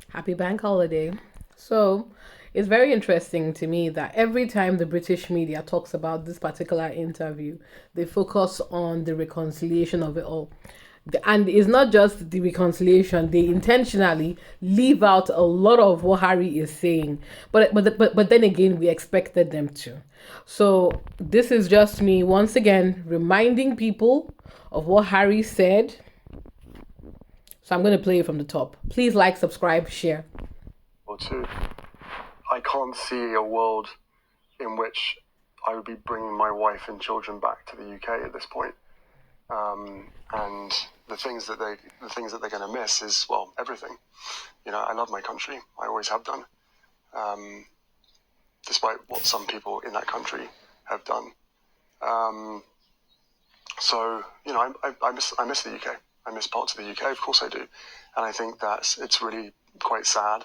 Happy bank holiday. So, it's very interesting to me that every time the British media talks about this particular interview, they focus on the reconciliation of it all. And it's not just the reconciliation; they intentionally leave out a lot of what Harry is saying. But then again, we expected them to. So this is just me once again reminding people of what Harry said. So I'm going to play it from the top. Please like, subscribe, share. Or two. I can't see a world in which I would be bringing my wife and children back to the UK at this point. And the things that they're going to miss is, well, everything. You know, I love my country. I always have done, despite what some people in that country have done. So, you know, I miss the UK. I miss parts of the UK. Of course I do. And I think that it's really quite sad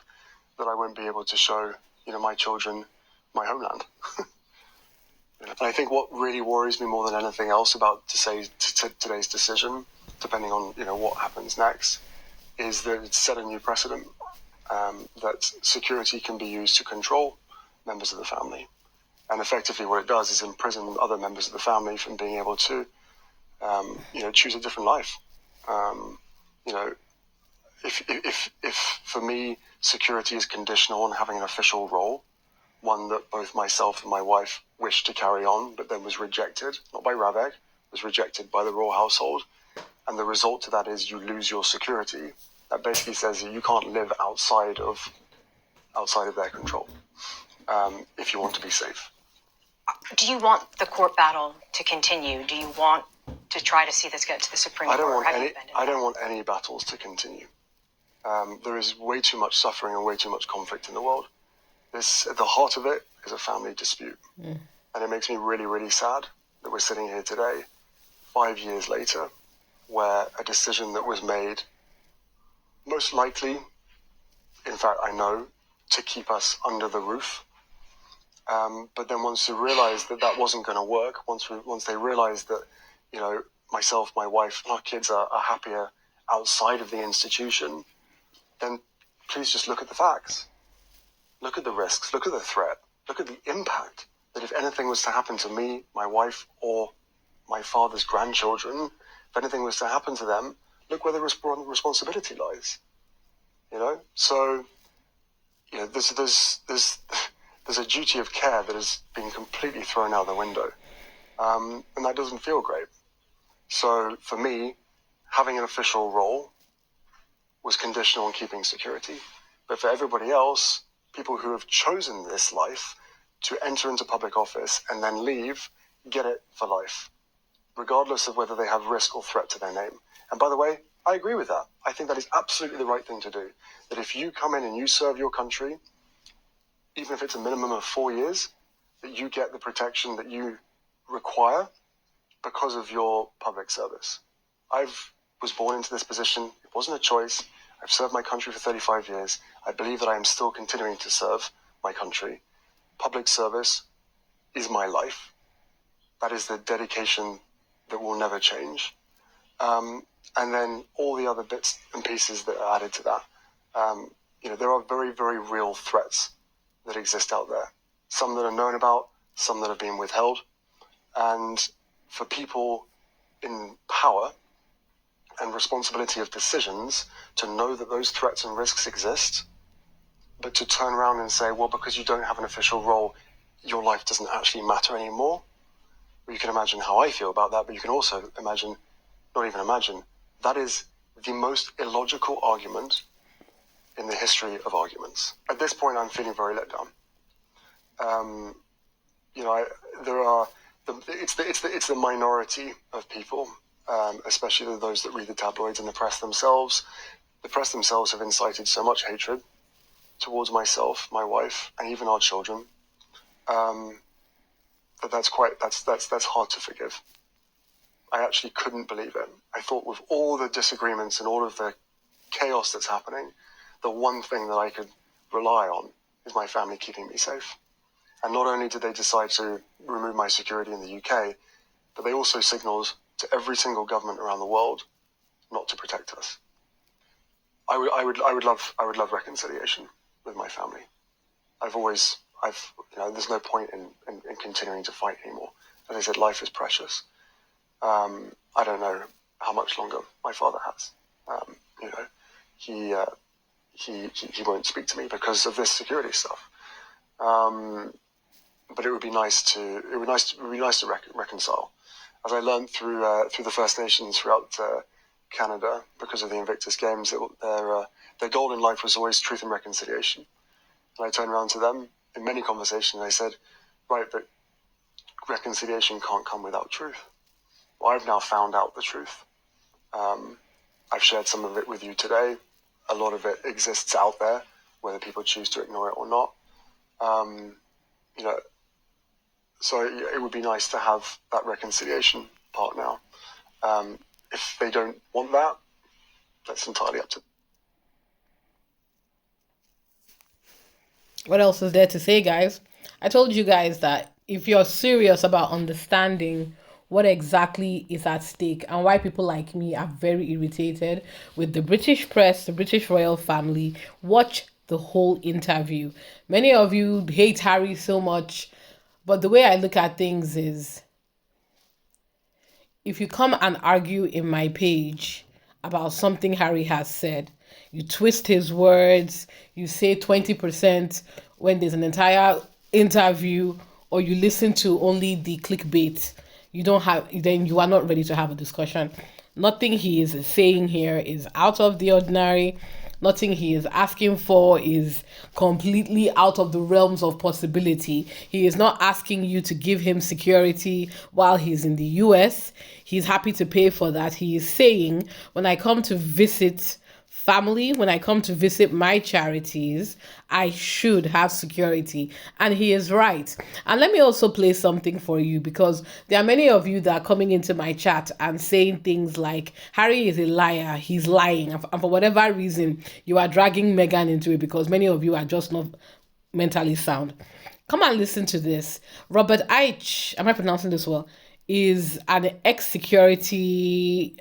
that I won't be able to show, you know, my children my homeland. And I think what really worries me more than anything else about today's decision, depending on, you know, what happens next, is that it's set a new precedent, that security can be used to control members of the family. And effectively what it does is imprison other members of the family from being able to, you know, choose a different life. You know, if for me, security is conditional on having an official role, one that both myself and my wife wished to carry on, but then was rejected, not by Ravek, was rejected by the royal household. And the result to that is you lose your security. That basically says that you can't live outside of their control, if you want to be safe. Do you want the court battle to continue? Do you want to try to see this get to the Supreme Court? I don't want any battles to continue. There is way too much suffering and way too much conflict in the world. At the heart of it is a family dispute. And it makes me really, really sad that we're sitting here today, 5 years later, where a decision that was made, most likely, in fact, I know, to keep us under the roof. But then once they realized that wasn't going to work, once they realized that, you know, myself, my wife, and our kids are happier outside of the institution, then please just look at the facts. Look at the risks, look at the threat, look at the impact that if anything was to happen to me, my wife, or my father's grandchildren, if anything was to happen to them, look where the responsibility lies. You know? So, you know, there's a duty of care that has been completely thrown out the window. And that doesn't feel great. So for me, having an official role was conditional on keeping security. But for everybody else, people who have chosen this life to enter into public office and then leave, get it for life, regardless of whether they have risk or threat to their name. And by the way, I agree with that. I think that is absolutely the right thing to do. That if you come in and you serve your country, even if it's a minimum of 4 years, that you get the protection that you require because of your public service. I was born into this position. It wasn't a choice. I've served my country for 35 years. I believe that I am still continuing to serve my country. Public service is my life. That is the dedication that will never change. And then all the other bits and pieces that are added to that. You know, there are very, very real threats that exist out there. Some that are known about, some that have been withheld. And for people in power and responsibility of decisions to know that those threats and risks exist, but to turn around and say, well, because you don't have an official role, your life doesn't actually matter anymore. Well, you can imagine how I feel about that, but you can also imagine, not even imagine, that is the most illogical argument in the history of arguments. At this point, I'm feeling very let down. You know, it's the minority of people, especially those that read the tabloids and the press themselves. The press themselves have incited so much hatred towards myself, my wife, and even our children. That's hard to forgive. I actually couldn't believe it. I thought with all the disagreements and all of the chaos that's happening, the one thing that I could rely on is my family keeping me safe. And not only did they decide to remove my security in the UK, but they also signaled to every single government around the world not to protect us. I would love reconciliation with my family. There's no point in continuing to fight anymore. As I said, life is precious. I don't know how much longer my father has. He won't speak to me because of this security stuff. But it would be nice to reconcile. As I learned through the First Nations throughout Canada, because of the Invictus Games, their goal in life was always truth and reconciliation. And I turned around to them in many conversations and I said, right, but reconciliation can't come without truth. Well, I've now found out the truth. I've shared some of it with you today. A lot of it exists out there, whether people choose to ignore it or not. So it would be nice to have that reconciliation part now. If they don't want that, that's entirely up to them. What else is there to say, guys? I told you guys that if you're serious about understanding what exactly is at stake and why people like me are very irritated with the British press, the British royal family, watch the whole interview. Many of you hate Harry so much, but the way I look at things is, if you come and argue in my page about something Harry has said, you twist his words, you say 20% when there's an entire interview, or you listen to only the clickbait, then you are not ready to have a discussion. Nothing he is saying here is out of the ordinary. Nothing he is asking for is completely out of the realms of possibility. He is not asking you to give him security while he's in the US. He's happy to pay for that. He is saying, when I come to visit family, when I come to visit my charities, I should have security. And he is right. And let me also play something for you, because there are many of you that are coming into my chat and saying things like, Harry is a liar, he's lying. And for whatever reason, you are dragging Meghan into it because many of you are just not mentally sound. Come and listen to this. Robert Eich, am I pronouncing this well? Is an ex-security.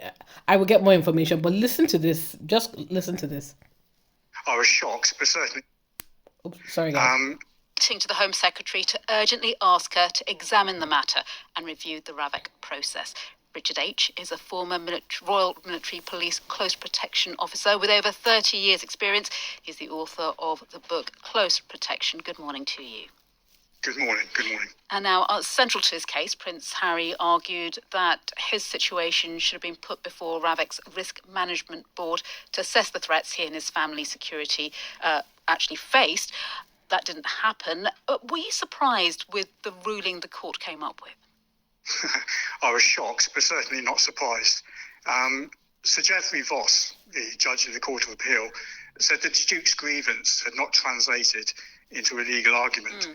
I will get more information, but listen to this. Just listen to this. I was shocked, but certainly. Oops, sorry, guys. To the Home Secretary to urgently ask her to examine the matter and review the RAVEC process. Richard H. is a former Royal Military Police Close Protection Officer with over 30 years' experience. He's the author of the book Close Protection. Good morning to you. Good morning. Good morning. And now, central to his case, Prince Harry argued that his situation should have been put before RAVEC's Risk Management Board to assess the threats he and his family security actually faced. That didn't happen. Were you surprised with the ruling the court came up with? I was shocked, but certainly not surprised. Sir Geoffrey Voss, the judge of the Court of Appeal, said that the Duke's grievance had not translated into a legal argument.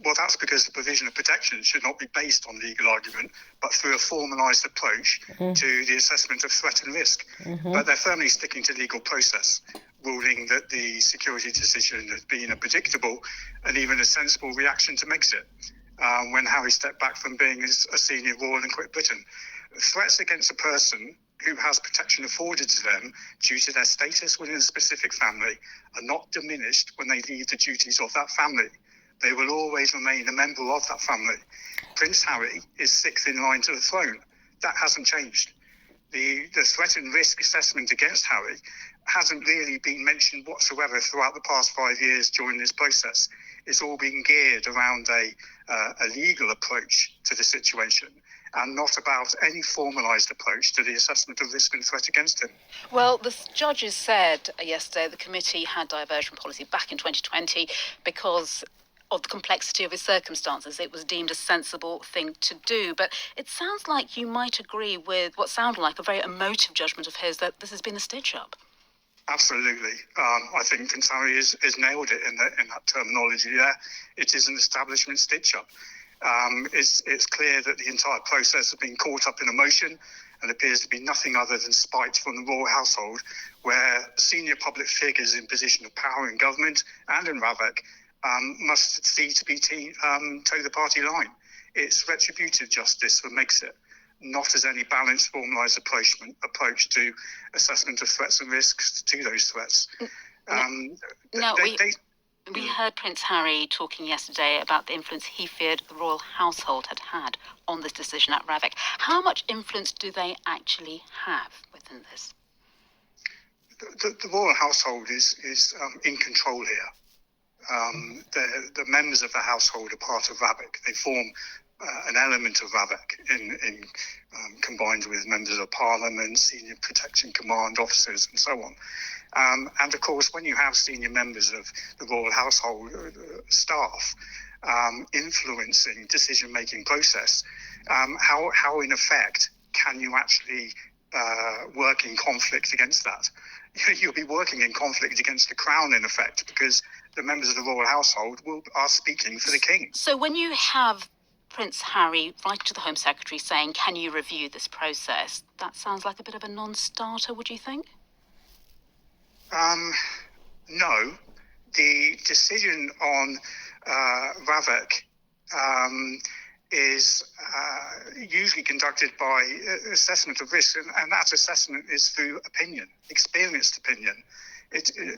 Well, that's because the provision of protection should not be based on legal argument, but through a formalised approach to the assessment of threat and risk. But they're firmly sticking to legal process, ruling that the security decision has been a predictable and even a sensible reaction to Megxit when Harry stepped back from being a senior royal and quit Britain. Threats against a person who has protection afforded to them due to their status within a specific family are not diminished when they leave the duties of that family. They will always remain a member of that family. Prince Harry is sixth in line to the throne. That hasn't changed. The threat and risk assessment against Harry hasn't really been mentioned whatsoever throughout the past 5 years during this process. It's all been geared around a legal approach to the situation and not about any formalised approach to the assessment of risk and threat against him. Well, the judges said yesterday the committee had diversion policy back in 2020 because of the complexity of his circumstances. It was deemed a sensible thing to do. But it sounds like you might agree with what sounded like a very emotive judgment of his, that this has been a stitch-up. Absolutely. I think Prince Harry has nailed it in that terminology there. It is an establishment stitch-up. It's clear that the entire process has been caught up in emotion and appears to be nothing other than spite from the royal household, where senior public figures in position of power in government and in RAVEC must see to be toe the party line. It's retributive justice for Megxit. not as any balanced, formalised approach to assessment of threats and risks to those threats. We heard Prince Harry talking yesterday about the influence he feared the royal household had on this decision at Ravik. How much influence do they actually have within this? The royal household is in control here. The members of the household are part of Ravik. They form an element of Ravik in combined with members of Parliament, senior protection command officers, and so on. And of course, when you have senior members of the royal household staff influencing decision-making process, how in effect can you actually work in conflict against that? You'll be working in conflict against the crown, in effect, because the members of the royal household are speaking for the king. So when you have Prince Harry writing to the Home Secretary saying, can you review this process, that sounds like a bit of a non-starter, would you think? No. The decision on Ravik is usually conducted by assessment of risk, and that assessment is through opinion, experienced opinion.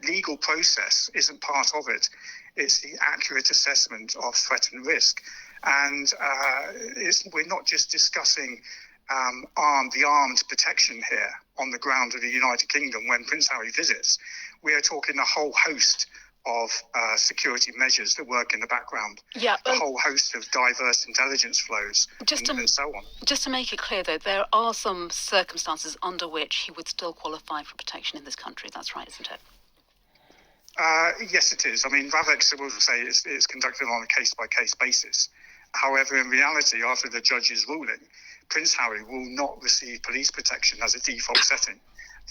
Legal process isn't part of it. It's the accurate assessment of threat and risk. And we're not just discussing the armed protection here on the ground of the United Kingdom when Prince Harry visits. We are talking a whole host of security measures that work in the background, a whole host of diverse intelligence flows, and so on. Just to make it clear, though, there are some circumstances under which he would still qualify for protection in this country. That's right, isn't it? Yes, it is. I mean, Ravik will say it's conducted on a case-by-case basis. However, in reality, after the judge's ruling, Prince Harry will not receive police protection as a default setting.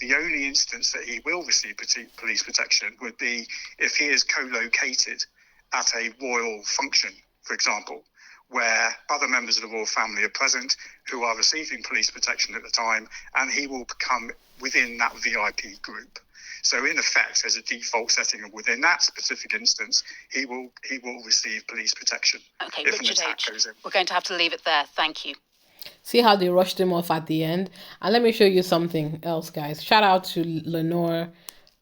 The only instance that he will receive police protection would be if he is co-located at a royal function, for example, where other members of the royal family are present who are receiving police protection at the time, and he will become within that VIP group. So in effect, as a default setting within that specific instance, he will receive police protection. Okay, Richard H., we're going to have to leave it there. Thank you. See how they rushed him off at the end? And let me show you something else, guys. Shout out to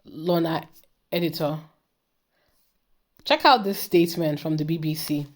Lorna editor. Check out this statement from the BBC.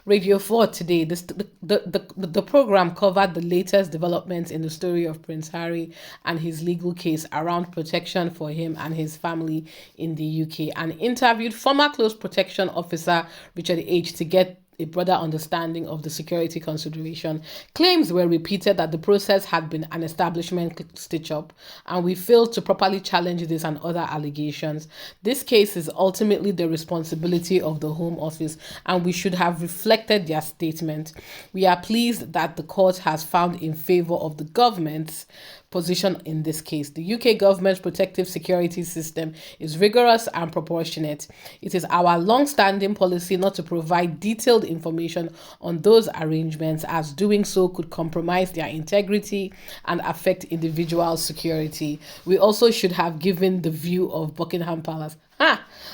Radio 4 today, the program covered the latest developments in the story of Prince Harry and his legal case around protection for him and his family in the UK, and interviewed former close protection officer Richard H. to get a broader understanding of the security consideration. Claims were repeated that the process had been an establishment stitch-up, and we failed to properly challenge this and other allegations. This case is ultimately the responsibility of the Home Office, and we should have reflected their statement. We are pleased that the court has found in favour of the government's position in this case. The UK government's protective security system is rigorous and proportionate. It is our long-standing policy not to provide detailed information on those arrangements, as doing so could compromise their integrity and affect individual security. We also should have given the view of Buckingham Palace.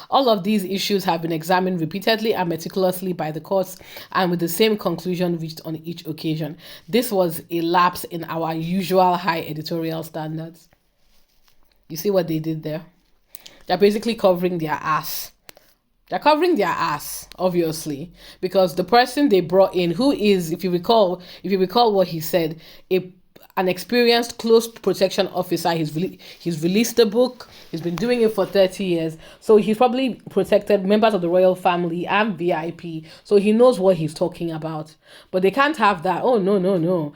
All of these issues have been examined repeatedly and meticulously by the courts, and with the same conclusion reached on each occasion. This was a lapse in our usual high editorial standards. You see what they did there? They're basically covering their ass. They're covering their ass, obviously, because the person they brought in, who is, if you recall what he said, an experienced close protection officer. He's released a book. He's been doing it for 30 years. So he's probably protected members of the royal family and VIP. So he knows what he's talking about. But they can't have that. Oh, no.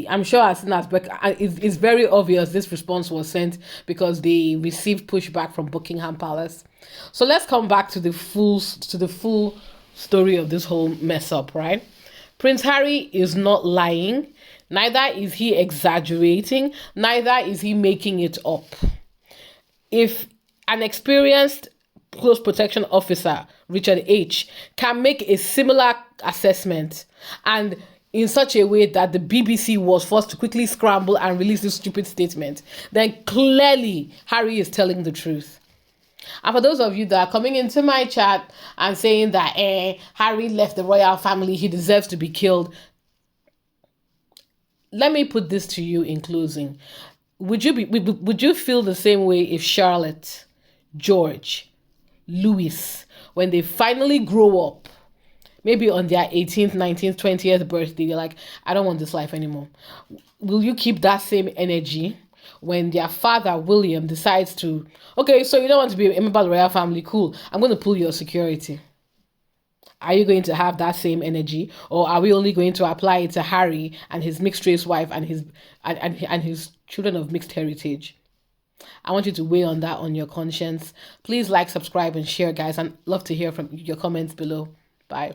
I'm sure as soon as it's very obvious this response was sent because they received pushback from Buckingham Palace. So let's come back to the full story of this whole mess up, right? Prince Harry is not lying. Neither is he exaggerating. Neither is he making it up. If an experienced close protection officer, Richard H., can make a similar assessment, and in such a way that the BBC was forced to quickly scramble and release this stupid statement, then clearly Harry is telling the truth. And for those of you that are coming into my chat and saying that Harry left the royal family, he deserves to be killed, let me put this to you in closing. Would you feel the same way if Charlotte, George, Louis, when they finally grow up, maybe on their 18th, 19th, 20th birthday, they're like, I don't want this life anymore. Will you keep that same energy when their father, William, decides to, okay, so you don't want to be a member of the royal family, cool, I'm going to pull your security. Are you going to have that same energy, or are we only going to apply it to Harry and his mixed race wife and his children of mixed heritage? I want you to weigh on that on your conscience. Please like, subscribe, and share, guys. And love to hear from your comments below. Bye.